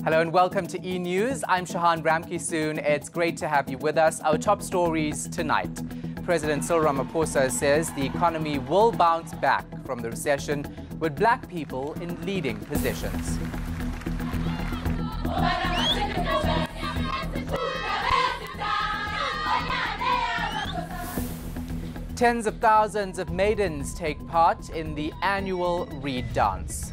Hello and welcome to eNews. I'm Shahan Ramkisoon. It's great to have you with us. Our top stories tonight. President Cyril Ramaphosa says the economy will bounce back from the recession with black people in leading positions. Tens of thousands of maidens take part in the annual Reed Dance.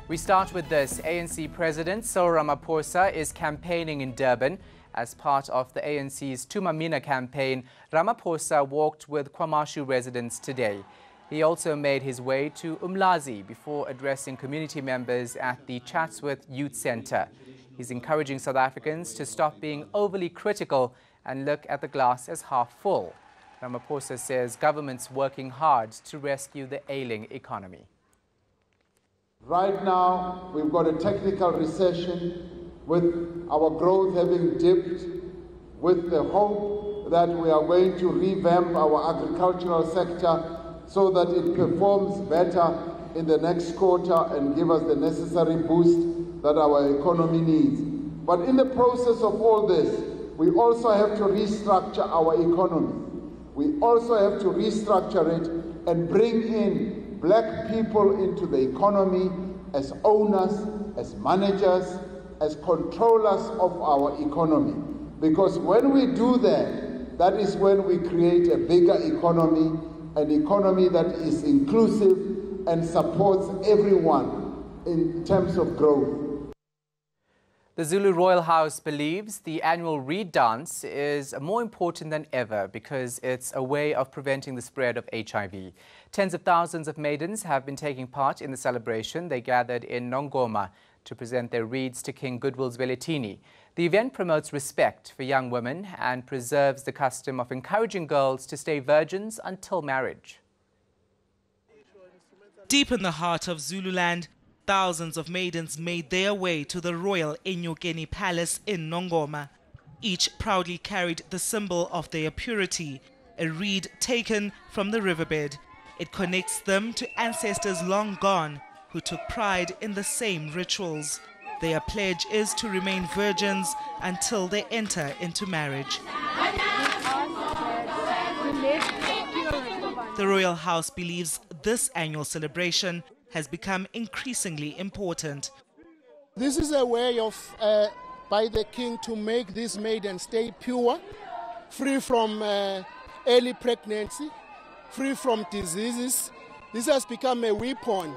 We start with this. ANC President Cyril Ramaphosa is campaigning in Durban. As part of the ANC's Tumamina campaign, Ramaphosa walked with KwaMashu residents today. He also made his way to Umlazi before addressing community members at the Chatsworth Youth Centre. He's encouraging South Africans to stop being overly critical and look at the glass as half full. Ramaphosa says government's working hard to rescue the ailing economy. Right now, we've got a technical recession with our growth having dipped, with the hope that we are going to revamp our agricultural sector so that it performs better in the next quarter and give us the necessary boost that our economy needs. But in the process of all this, we also have to restructure our economy. We also have to restructure it and bring in black people into the economy as owners, as managers, as controllers of our economy. Because when we do that, that is when we create a bigger economy, an economy that is inclusive and supports everyone in terms of growth. The Zulu Royal House believes the annual Reed Dance is more important than ever because it's a way of preventing the spread of HIV. Tens of thousands of maidens have been taking part in the celebration. They gathered in Nongoma to present their reeds to King Goodwill's Zwelithini. The event promotes respect for young women and preserves the custom of encouraging girls to stay virgins until marriage. Deep in the heart of Zululand, thousands of maidens made their way to the royal Enyokeni Palace in Nongoma. Each proudly carried the symbol of their purity, a reed taken from the riverbed. It connects them to ancestors long gone who took pride in the same rituals. Their pledge is to remain virgins until they enter into marriage. The Royal House believes this annual celebration has become increasingly important. This is a way of, by the king, to make these maidens stay pure, free from early pregnancy, free from diseases. This has become a weapon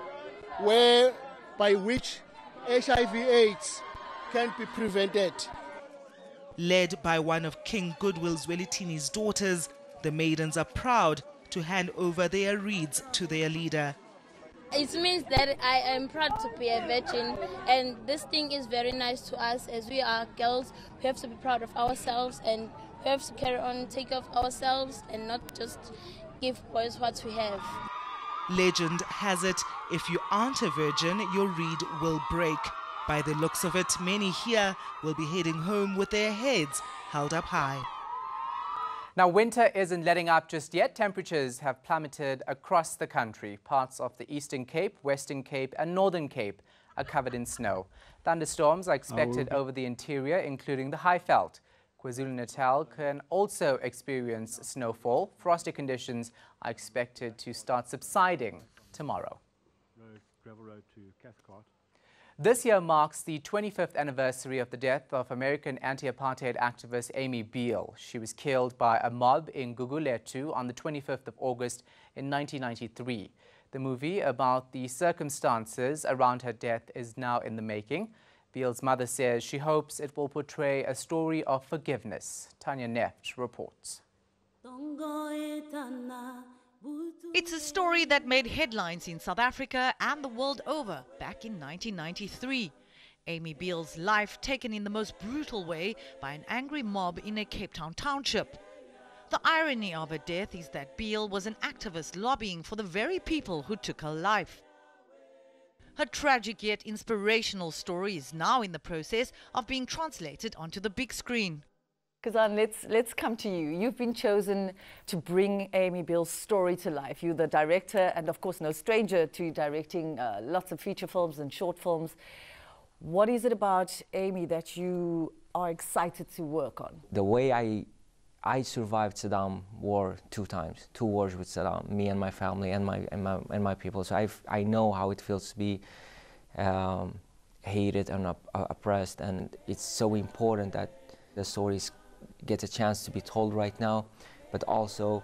by which HIV/AIDS can be prevented. Led by one of King Goodwill's Zwelithini's daughters, the maidens are proud to hand over their reeds to their leader. It means that I am proud to be a virgin, and this thing is very nice to us as we are girls. We have to be proud of ourselves and we have to carry on, take care of ourselves and not just give boys what we have. Legend has it, if you aren't a virgin, your reed will break. By the looks of it, many here will be heading home with their heads held up high. Now, winter isn't letting up just yet. Temperatures have plummeted across the country. Parts of the Eastern Cape, Western Cape and Northern Cape are covered in snow. Thunderstorms are expected over the interior, including the Highveld. KwaZulu-Natal can also experience snowfall. Frosty conditions are expected to start subsiding tomorrow. Gravel road to Cathcart. This year marks the 25th anniversary of the death of American anti-apartheid activist Amy Beale. She was killed by a mob in Gugulethu on the 25th of August in 1993. The movie about the circumstances around her death is now in the making. Beale's mother says she hopes it will portray a story of forgiveness. Tanya Neft reports. It's a story that made headlines in South Africa and the world over back in 1993. Amy Beale's life taken in the most brutal way by an angry mob in a Cape Town township. The irony of her death is that Beale was an activist lobbying for the very people who took her life. Her tragic yet inspirational story is now in the process of being translated onto the big screen. Kazan, let's come to you. You've been chosen to bring Amy Beale's story to life. You're the director and, of course, no stranger to directing lots of feature films and short films. What is it about Amy that you are excited to work on? The way I survived Saddam war 2 times, 2 wars with Saddam, me and my family and my people. So I know how it feels to be hated and oppressed, and it's so important that the stories get a chance to be told right now, but also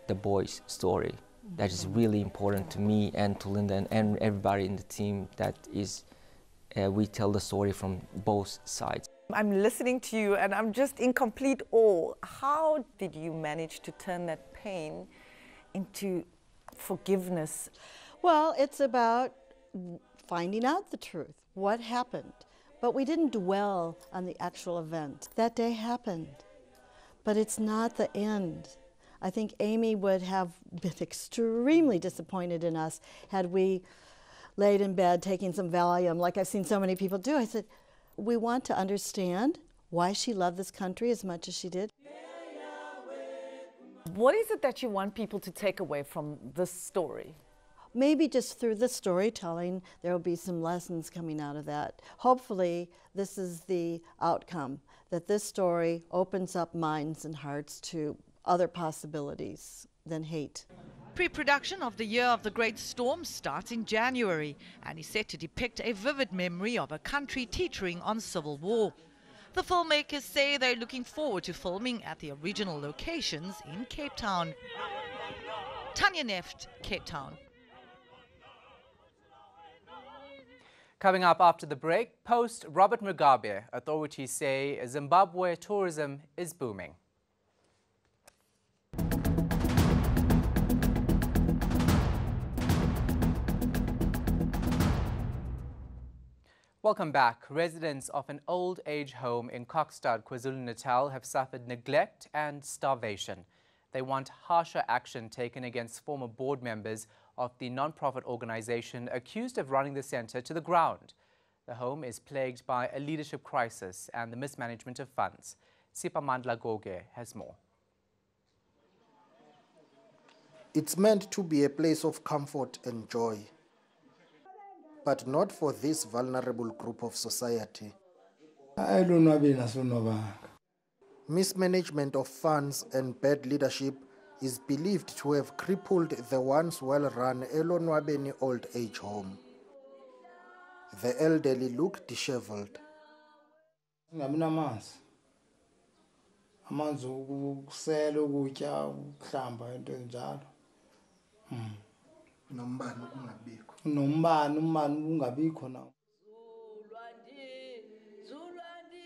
the boys' story. That is really important to me and to Linda and everybody in the team. That is, we tell the story from both sides. I'm listening to you and I'm just in complete awe. How did you manage to turn that pain into forgiveness? Well, it's about finding out the truth, what happened. But we didn't dwell on the actual event. That day happened, but it's not the end. I think Amy would have been extremely disappointed in us had we laid in bed taking some Valium, like I've seen so many people do. I said, we want to understand why she loved this country as much as she did. What is it that you want people to take away from this story? Maybe just through the storytelling, there will be some lessons coming out of that. Hopefully, this is the outcome, that this story opens up minds and hearts to other possibilities than hate. Pre-production of the Year of the Great Storm starts in January and is set to depict a vivid memory of a country teetering on civil war. The filmmakers say they're looking forward to filming at the original locations in Cape Town. Tanya Neft, Cape Town. Coming up after the break, post Robert Mugabe, authorities say Zimbabwe tourism is booming. Welcome back. Residents of an old age home in Kokstad, KwaZulu-Natal have suffered neglect and starvation. They want harsher action taken against former board members of the non-profit organization accused of running the center to the ground. The home is plagued by a leadership crisis and the mismanagement of funds. Sipamandla Goge has more. It's meant to be a place of comfort and joy, but not for this vulnerable group of society. Mismanagement of funds and bad leadership is believed to have crippled the once well-run eLonwabeni old age home. The elderly look disheveled.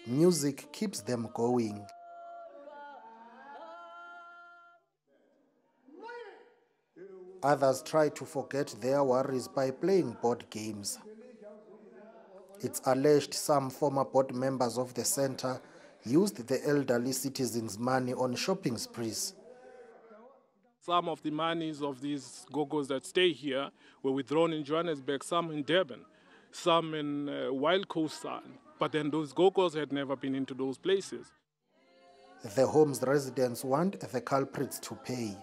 Music keeps them going. Others try to forget their worries by playing board games. It's alleged some former board members of the center used the elderly citizens' money on shopping sprees. Some of the monies of these gogos that stay here were withdrawn in Johannesburg, some in Durban, some in Wild Coast, but then those gogos had never been into those places. The home's residents want the culprits to pay.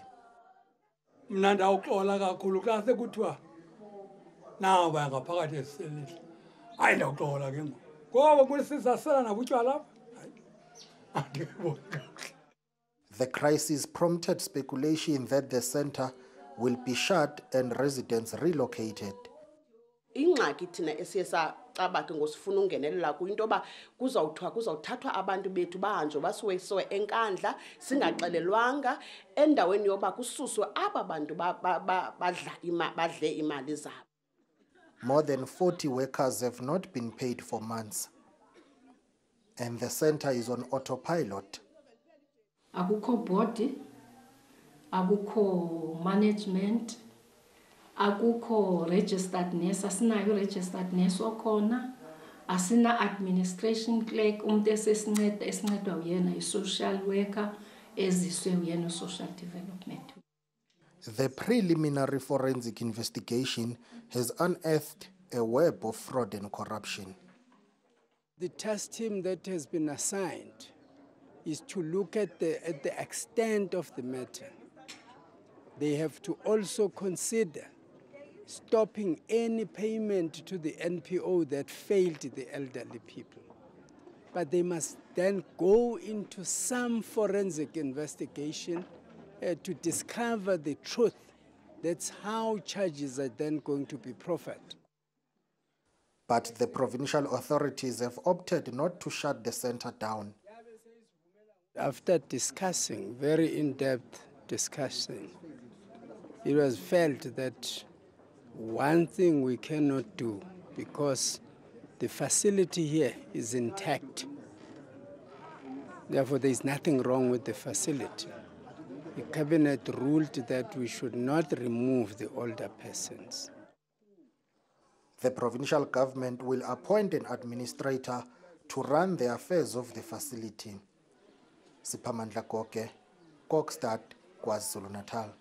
The crisis prompted speculation that the center will be shut and residents relocated. Ingxaki thina esiyesacabanga ngosifuna ungenelela kuyinto ba kuzawuthathwa abantu bethu bahanjwe basiwe enkandla singaxelelwanga endaweni yoba kususwe aba bantu badle imali zabo. More than 40 workers have not been paid for months, and the center is on autopilot. Akukho body, akukho management, akukho registered nurse, asinayo registered nurse okhona, asina administration clerk, umuntu esincedwa uyena i-social worker, eziswe uyena social development. The preliminary forensic investigation has unearthed a web of fraud and corruption. The task team that has been assigned is to look at the extent of the matter. They have to also consider stopping any payment to the NPO that failed the elderly people. But they must then go into some forensic investigation to discover the truth. That's how charges are then going to be proffered. But the provincial authorities have opted not to shut the center down. After discussing, very in-depth discussion, it was felt that one thing we cannot do, because the facility here is intact. Therefore, there is nothing wrong with the facility. The cabinet ruled that we should not remove the older persons. The provincial government will appoint an administrator to run the affairs of the facility. Siphamandla Koke, Kokstad, KwaZulu-Natal.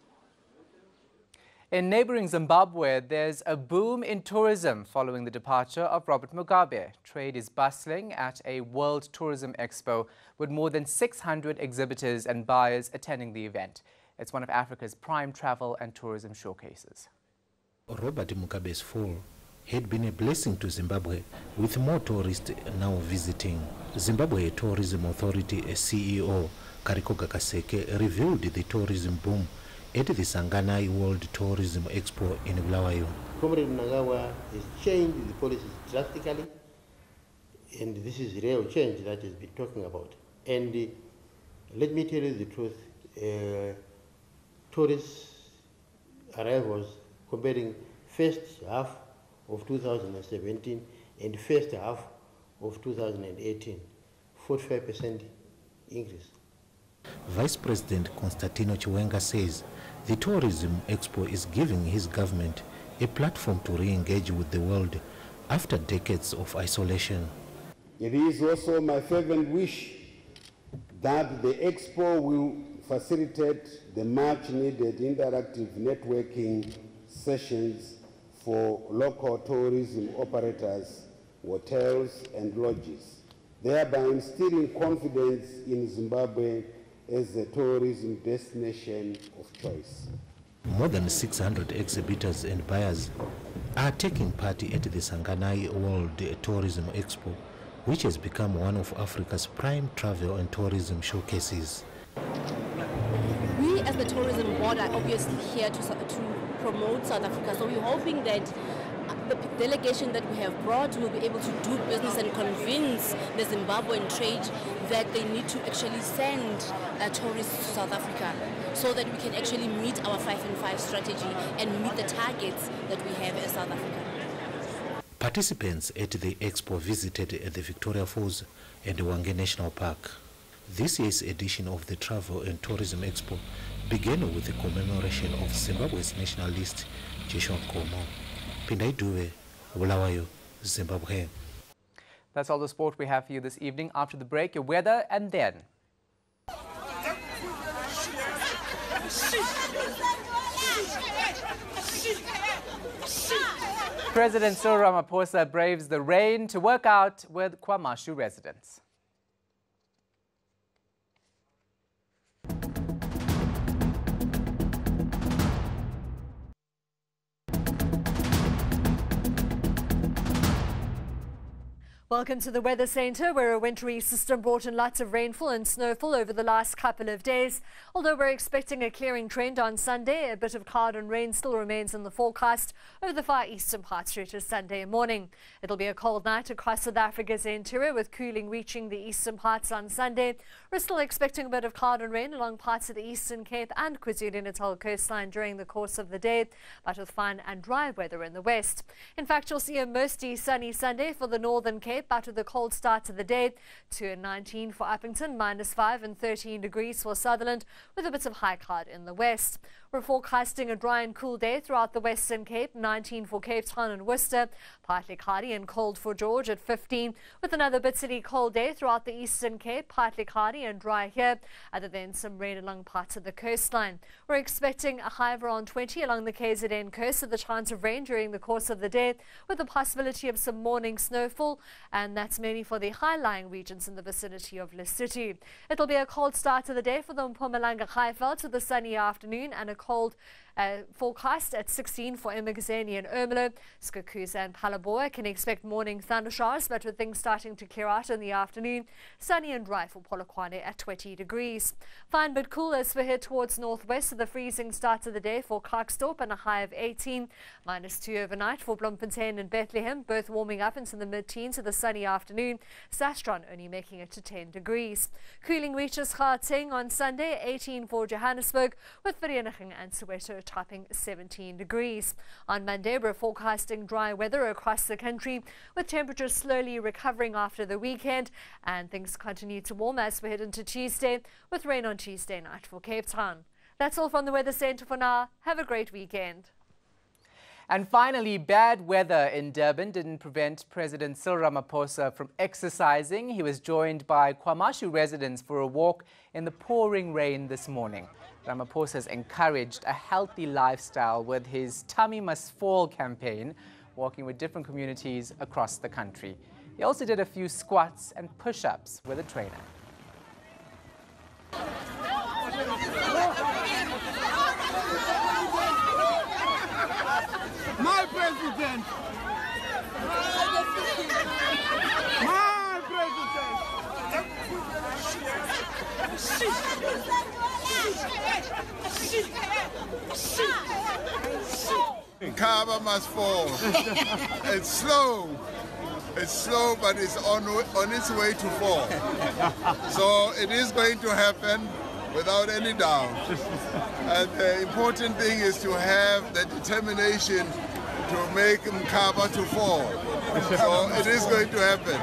In neighboring Zimbabwe, there's a boom in tourism following the departure of Robert Mugabe. Trade is bustling at a World Tourism Expo with more than 600 exhibitors and buyers attending the event. It's one of Africa's prime travel and tourism showcases. Robert Mugabe's fall had been a blessing to Zimbabwe, with more tourists now visiting. Zimbabwe Tourism Authority CEO Karikoga Kaseke revealed the tourism boom at the Sanganai World Tourism Expo in Bulawayo. Comrade Nagawa has changed the policies drastically, and this is real change that has been talking about. And let me tell you the truth, tourist arrivals comparing first half of 2017 and first half of 2018, 45% increase. Vice President Constantino Chiwenga says the Tourism Expo is giving his government a platform to re-engage with the world after decades of isolation. It is also my fervent wish that the Expo will facilitate the much-needed interactive networking sessions for local tourism operators, hotels and lodges, thereby instilling confidence in Zimbabwe as a tourism destination of choice. More than 600 exhibitors and buyers are taking part at the Sanganai World Tourism Expo, which has become one of Africa's prime travel and tourism showcases. We as the tourism board are obviously here to promote South Africa, so we're hoping that the delegation that we have brought will be able to do business and convince the Zimbabwean trade that they need to actually send tourists to South Africa so that we can actually meet our 5-in-5 strategy and meet the targets that we have as South Africa. Participants at the expo visited the Victoria Falls and Hwange National Park. This year's edition of the Travel and Tourism Expo began with the commemoration of Zimbabwe's nationalist Joshua Nkomo. Pindai Duwe, Bulawayo, Zimbabwe. That's all the sport we have for you this evening. After the break, your weather and then. President Cyril Ramaphosa braves the rain to work out with KwaMashu residents. Welcome to the Weather Centre, where a wintry system brought in lots of rainfall and snowfall over the last couple of days. Although we're expecting a clearing trend on Sunday, a bit of cloud and rain still remains in the forecast over the far eastern parts through to Sunday morning. It'll be a cold night across South Africa's interior, with cooling reaching the eastern parts on Sunday. We're still expecting a bit of cloud and rain along parts of the Eastern Cape and KwaZulu-Natal coastline during the course of the day, but with fine and dry weather in the west. In fact, you'll see a mostly sunny Sunday for the Northern Cape, but with a cold start to the day. 2 and 19 for Uppington, -5 and 13 degrees for Sutherland, with a bit of high cloud in the west. We're forecasting a dry and cool day throughout the Western Cape, 19 for Cape Town and Worcester, partly cloudy and cold for George at 15, with another bitterly cold day throughout the Eastern Cape, partly cloudy and dry here, other than some rain along parts of the coastline. We're expecting a high of around 20 along the KZN coast, with a chance of rain during the course of the day, with the possibility of some morning snowfall, and that's mainly for the high-lying regions in the vicinity of Lesotho. It'll be a cold start to the day for the Mpumalanga Highveld, with a sunny afternoon and a cold Forecast at 16 for Enyokeni and Ermelo. Skukuza and Phalaborwa can expect morning thundershowers, but with things starting to clear out in the afternoon. Sunny and dry for Polokwane at 20 degrees. Fine but cool as we head towards northwest. The freezing start of the day for Klerksdorp and a high of 18. -2 overnight for Bloemfontein and Bethlehem, both warming up into the mid-teens with a sunny afternoon. Sastron only making it to 10 degrees. Cooling reaches Gauteng on Sunday, 18 for Johannesburg, with Vereeniging and Soweto topping 17 degrees. On Monday, we're forecasting dry weather across the country, with temperatures slowly recovering after the weekend, and things continue to warm as we head into Tuesday, with rain on Tuesday night for Cape Town. That's all from the Weather Centre for now. Have a great weekend. And finally, bad weather in Durban didn't prevent President Cyril Ramaphosa from exercising. He was joined by KwaMashu residents for a walk in the pouring rain this morning. Ramaphosa has encouraged a healthy lifestyle with his Tummy Must Fall campaign, walking with different communities across the country. He also did a few squats and push-ups with a trainer. My president! My president! Kaba must fall. It's slow. It's slow, but it's on its way to fall. So it is going to happen without any doubt. And the important thing is to have the determination to make Mkaba to fall. So it is going to happen.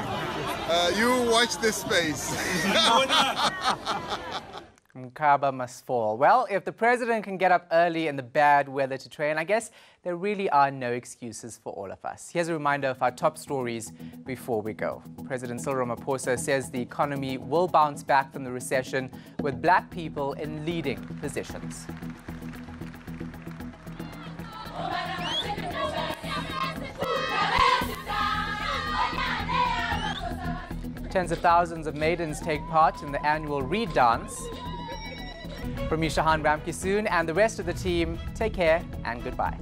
You watch this space. Mkaba must fall. Well, if the president can get up early in the bad weather to train, I guess there really are no excuses for all of us. Here's a reminder of our top stories before we go. President Cyril Ramaphosa says the economy will bounce back from the recession with black people in leading positions. Tens of thousands of maidens take part in the annual Reed Dance. From me, Shahan Ramkisoon, and the rest of the team, take care and goodbye.